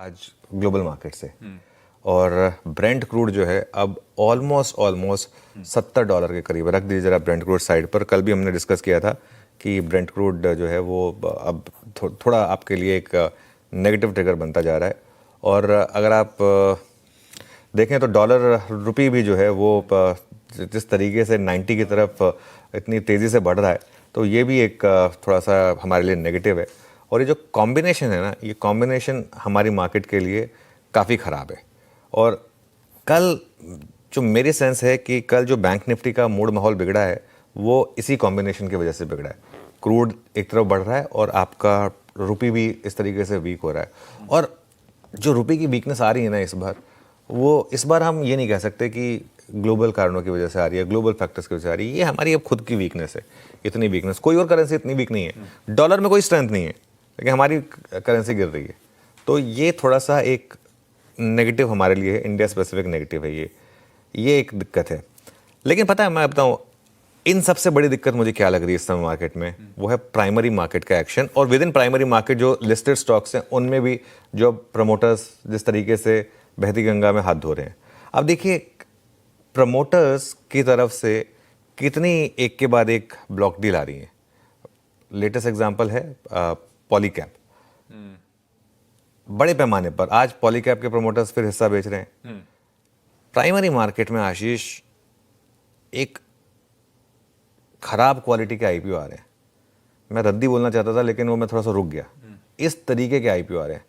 आज global market से। और ब्रेंट क्रूड जो है अब ऑलमोस्ट $70 के करीब है। रख दीजिए जरा ब्रेंट क्रूड साइड पर। कल भी हमने डिस्कस किया था कि ब्रेंट क्रूड जो है वो अब थोड़ा आपके लिए एक नेगेटिव ट्रिगर बनता जा रहा है। और अगर आप देखें तो डॉलर रुपी भी जो है वो जिस तरीके से 90 की तरफ इतनी तेज़ी से बढ़ रहा है, तो ये भी एक थोड़ा सा हमारे लिए नेगेटिव है। और ये जो कॉम्बिनेशन है ना, ये कॉम्बिनेशन हमारी मार्केट के लिए काफ़ी ख़राब है। और कल जो मेरी सेंस है कि कल जो बैंक निफ्टी का मूड माहौल बिगड़ा है वो इसी कॉम्बिनेशन की वजह से बिगड़ा है। क्रूड एक तरफ बढ़ रहा है और आपका रुपी भी इस तरीके से वीक हो रहा है। और जो रुपी की वीकनेस आ रही है ना इस बार हम ये नहीं कह सकते कि ग्लोबल कारणों की वजह से आ रही है, ग्लोबल फैक्टर्स की वजह से आ रही है। ये हमारी अब खुद की वीकनेस है। इतनी वीकनेस कोई और करेंसी इतनी वीक नहीं है। डॉलर में कोई स्ट्रेंथ नहीं है, लेकिन हमारी करेंसी गिर रही है। तो ये थोड़ा सा एक नेगेटिव हमारे लिए है, इंडिया स्पेसिफिक नेगेटिव है ये एक दिक्कत है। लेकिन पता है, मैं बताऊं इन सबसे बड़ी दिक्कत मुझे क्या लग रही है इस समय मार्केट में, वो है प्राइमरी मार्केट का एक्शन। और विद इन प्राइमरी मार्केट जो लिस्टेड स्टॉक्स हैं उनमें भी जो प्रमोटर्स जिस तरीके से बहती गंगा में हाथ धो रहे हैं। अब देखिए प्रमोटर्स की तरफ से कितनी एक के बाद एक ब्लॉक डील आ रही है। लेटेस्ट एग्जांपल है पॉलीकैप। बड़े पैमाने पर आज पॉलीकैप के प्रमोटर्स फिर हिस्सा बेच रहे हैं। प्राइमरी मार्केट में आशीष एक खराब क्वालिटी के आईपीओ आ रहे हैं। मैं रद्दी बोलना चाहता था लेकिन वो मैं थोड़ा सा रुक गया। इस तरीके के आईपीओ आ रहे हैं।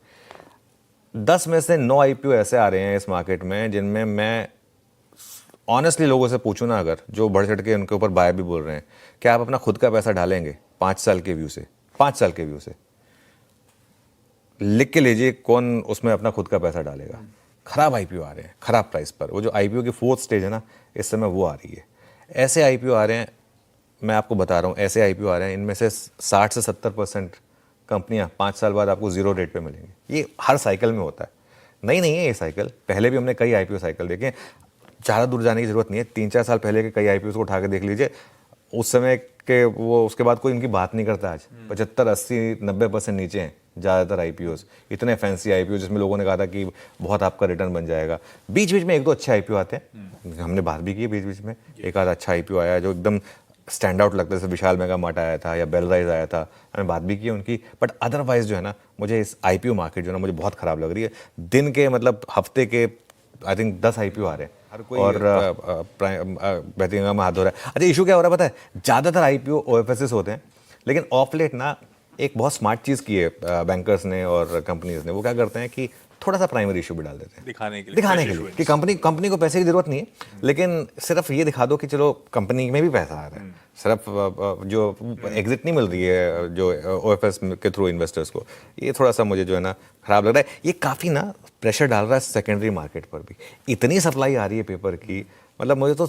10 में से 9 आईपीओ ऐसे आ रहे हैं इस मार्केट में जिनमें मैं ऑनेस्टली लोगों से पूछूं ना, अगर जो बढ़ चढ़ के उनके ऊपर बाय भी बोल रहे हैं, क्या आप अपना खुद का पैसा डालेंगे 5 साल के व्यू से? 5 साल के व्यू से लिख के लीजिए कौन उसमें अपना खुद का पैसा डालेगा। खराब आईपीओ आ रहे हैं खराब प्राइस पर। वो जो आईपीओ की 4th स्टेज है ना, इस समय वो आ रही है। ऐसे आईपीओ आ रहे हैं, मैं आपको बता रहा हूँ, ऐसे आईपीओ आ रहे हैं इनमें से 60 से 70% कंपनियां 5 साल बाद आपको 0 रेट पे मिलेंगी। ये हर साइकिल में होता है, नहीं है ये साइकिल। पहले भी हमने कई आईपीओ साइकिल देखे। ज़्यादा दूर जाने की जरूरत नहीं है, 3-4 साल पहले के कई आईपीओ को उठा के देख लीजिए। उस समय के वो उसके बाद कोई इनकी बात नहीं करता। आज 75, 80, 90% नीचे हैं ज़्यादातर आईपीओस। इतने फैंसी आईपीओ जिसमें लोगों ने कहा था कि बहुत आपका रिटर्न बन जाएगा। बीच बीच में 1-2 अच्छे आईपीओ आते हैं, हमने बात भी की है बीच बीच में। एक आधा अच्छा आईपीओ आया जो एकदम स्टैंड आउट लगता है, जैसे विशाल मेगा मार्ट आया था या बेलराइज आया था, हमने बात भी की है उनकी। बट अदरवाइज जो है ना, मुझे इस आईपीओ मार्केट जो है ना मुझे बहुत खराब लग रही है। दिन के मतलब हफ्ते के आई थिंक 10 आईपीओ आ रहे हैं हर कोई, और बहती गंगा में हाथ धो रहा है। अच्छा इशू क्या हो रहा है पता है? ज़्यादातर आईपीओ ओएफएसएस होते हैं, लेकिन ऑफ लेट ना एक बहुत स्मार्ट चीज़ की है बैंकर्स ने और कंपनीज ने। वो क्या करते हैं कि थोड़ा सा प्राइमरी इशू भी डाल देते हैं दिखाने के लिए कि कंपनी को पैसे की जरूरत नहीं है, लेकिन सिर्फ ये दिखा दो कि चलो कंपनी में भी पैसा आ रहा है। सिर्फ जो एग्जिट नहीं मिल रही है जो ओएफएस के थ्रू इन्वेस्टर्स को, ये थोड़ा सा मुझे जो है ना खराब लग रहा है। ये काफ़ी ना प्रेशर डाल रहा है सेकेंडरी मार्केट पर भी। इतनी सप्लाई आ रही है पेपर की, मतलब मुझे तो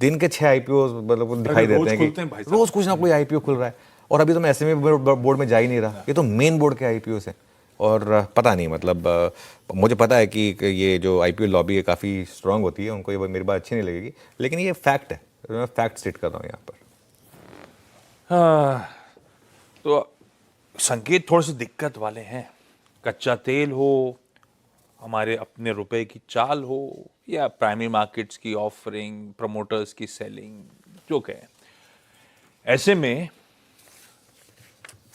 दिन के 6 आईपीओ मतलब दिखाई देते हैं कि रोज कुछ ना कोई आईपीओ खुल रहा है। और अभी तो मैं एसएमई बोर्ड में जा ही नहीं रहा, ये तो मेन बोर्ड के आईपीओ हैं। और पता नहीं मतलब मुझे पता है कि ये जो आईपीओ लॉबी है काफ़ी स्ट्रांग होती है, उनको ये मेरी बात अच्छी नहीं लगेगी, लेकिन ये फैक्ट है। मैं फैक्ट स्टेट कर रहा हूँ यहाँ पर। तो संकेत थोड़े से दिक्कत वाले हैं। कच्चा तेल हो, हमारे अपने रुपए की चाल हो, या प्राइमरी मार्केट्स की ऑफरिंग, प्रमोटर्स की सेलिंग, जो कहें। ऐसे में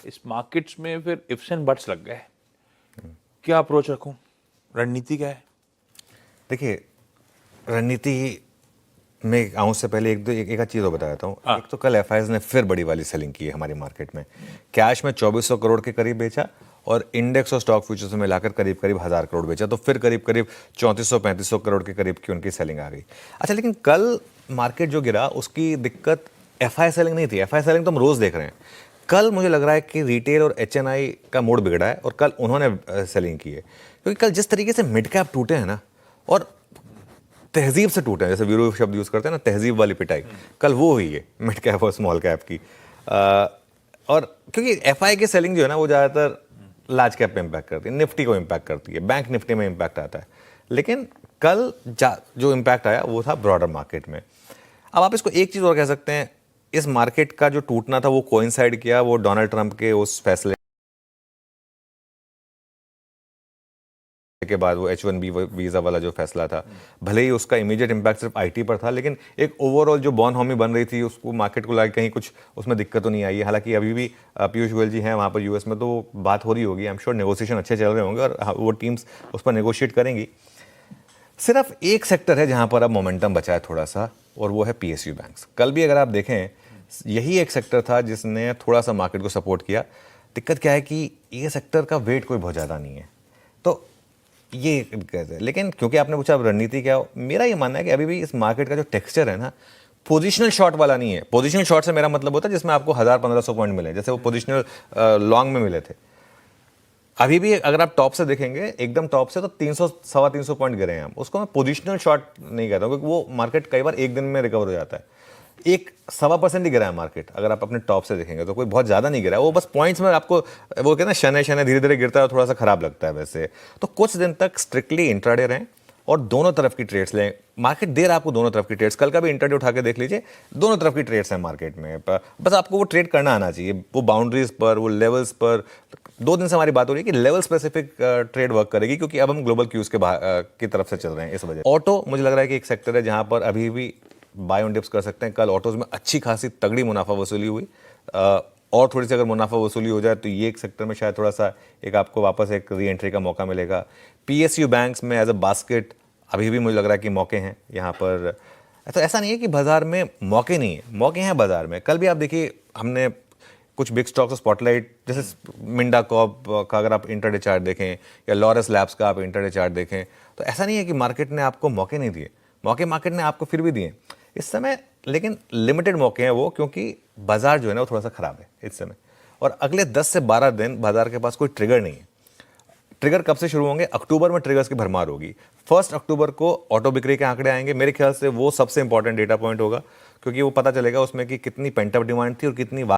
इस मार्केट्स में फिर इफ्स एंड बट्स लग गए। क्या अप्रोच रखूं? रणनीति क्या है? देखिए रणनीति में आऊँ से पहले एक चीज़ और बता देता हूँ। एक तो कल एफआईआईज ने फिर बड़ी वाली सेलिंग की है हमारी मार्केट में। कैश में 2400 करोड़ के करीब बेचा और इंडेक्स और स्टॉक फ्यूचर्स में मिलाकर करीब 1000 करोड़ बेचा, तो फिर करीब 3400-3500 करोड़ के करीब की उनकी सेलिंग आ गई। अच्छा लेकिन कल मार्केट जो गिरा उसकी दिक्कत एफआई सेलिंग नहीं थी। एफआई सेलिंग तो हम रोज देख रहे हैं। कल मुझे लग रहा है कि रिटेल और एचएनआई का मूड बिगड़ा है और कल उन्होंने सेलिंग की है। क्योंकि कल जिस तरीके से मिड कैप टूटे हैं ना, और तहजीब से टूटे हैं, जैसे वीरू शब्द यूज करते हैं ना, तहजीब वाली पिटाई, कल वो हुई है मिड कैप और स्मॉल कैप की। और क्योंकि एफआई की सेलिंग जो है ना वो ज़्यादातर लार्ज कैप पे इम्पैक्ट करती है, निफ्टी को इम्पैक्ट करती है, बैंक निफ्टी में इम्पैक्ट आता है। लेकिन कल जो इम्पैक्ट आया वो था ब्रॉडर मार्केट में। अब आप इसको एक चीज़ और कह सकते हैं, इस मार्केट का जो टूटना था वो कोइंसाइड किया वो डोनाल्ड ट्रंप के उस फैसले के बाद वो H1B वीज़ा वाला जो फैसला था, भले ही उसका इमीडिएट इम्पैक्ट सिर्फ आईटी पर था, लेकिन एक ओवरऑल जो बॉन्ड बन रही थी उसको मार्केट को लाके कहीं कुछ उसमें दिक्कत तो नहीं आई है। हालांकि अभी भी पीयूष गोयल जी हैं वहाँ पर यूएस में, तो बात हो रही होगी, आई एम श्योर नेगोशिएशन अच्छे चल रहे होंगे और वो टीम्स उस पर नेगोशिएट करेंगी। सिर्फ एक सेक्टर है जहाँ पर अब मोमेंटम बचा है थोड़ा सा, और वो है PSU बैंक्स। कल भी अगर आप देखें, यही एक सेक्टर था जिसने थोड़ा सा मार्केट को सपोर्ट किया। दिक्कत क्या है कि ये सेक्टर का वेट कोई बहुत ज़्यादा नहीं है, तो ये दिक्कत है। लेकिन क्योंकि आपने पूछा अब रणनीति क्या हो, मेरा ये मानना है कि अभी भी इस मार्केट का जो टेक्सचर है ना, पोजिशनल शॉर्ट वाला नहीं है। पोजिशनल शॉर्ट से मेरा मतलब होता है जिसमें आपको 1000-1500 पॉइंट मिले, जैसे वो पोजिशनल लॉन्ग में मिले थे। अभी भी अगर आप टॉप से देखेंगे, एकदम टॉप से, तो 300-325 पॉइंट गिरे हैं हम, उसको मैं पोजिशनल शॉर्ट नहीं कहता हूँ, क्योंकि वो मार्केट कई बार एक दिन में रिकवर हो जाता है। 1-1.25% ही गिरा है मार्केट, अगर आप अपने टॉप से देखेंगे तो कोई बहुत ज़्यादा नहीं गिरा है। वो बस पॉइंट्स में आपको वो कहते हैं शनै शनै धीरे धीरे गिरता है, थोड़ा सा खराब लगता है वैसे। तो कुछ दिन तक स्ट्रिक्टली इंट्राडे रहें और दोनों तरफ की ट्रेड्स लें। मार्केट दे रहा है आपको दोनों तरफ की ट्रेड्स, कल का भी इंट्राडे उठा के देख लीजिए, दोनों तरफ की ट्रेड्स हैं मार्केट में। बस आपको वो ट्रेड करना आना चाहिए, वो बाउंड्रीज पर, वो लेवल्स पर। 2 दिन से हमारी बात हो रही है कि लेवल स्पेसिफिक ट्रेड वर्क करेगी, क्योंकि अब हम ग्लोबल क्यूज की तरफ से चल रहे हैं। इस वजह ऑटो मुझे लग रहा है कि एक सेक्टर है जहां पर अभी भी बाय ऑन डिप्स कर सकते हैं। कल ऑटोज में अच्छी खासी तगड़ी मुनाफा वसूली हुई, और थोड़ी सी अगर मुनाफा वसूली हो जाए तो ये एक सेक्टर में शायद थोड़ा सा एक आपको वापस एक री एंट्री का मौका मिलेगा। PSU बैंक्स में एज अ बास्केट अभी भी मुझे लग रहा है कि मौके हैं यहाँ पर। तो ऐसा नहीं है कि बाजार में मौके नहीं है, मौके हैं बाजार में। कल भी आप देखिए, हमने कुछ बिग स्टॉक्स स्पॉटलाइट, जैसे मिंडा कॉप का अगर आप इंटरडे चार्ट देखें, या लॉरस लैब्स का आप इंटरडे चार्ट देखें, तो ऐसा नहीं है कि मार्केट ने आपको मौके नहीं दिए, मौके मार्केट ने आपको फिर भी दिए इस समय, लेकिन लिमिटेड मौके हैं वो, क्योंकि बाजार जो है ना वो थोड़ा सा खराब है इस समय। और अगले 10 से 12 दिन बाजार के पास कोई ट्रिगर नहीं है। ट्रिगर कब से शुरू होंगे? अक्टूबर में ट्रिगर्स की भरमार होगी। 1 अक्टूबर को ऑटो बिक्री के आंकड़े आएंगे, मेरे ख्याल से वो सबसे इंपॉर्टेंट डेटा पॉइंट होगा, क्योंकि वो पता चलेगा उसमें कि कितनी पेंटअप डिमांड थी और कितनी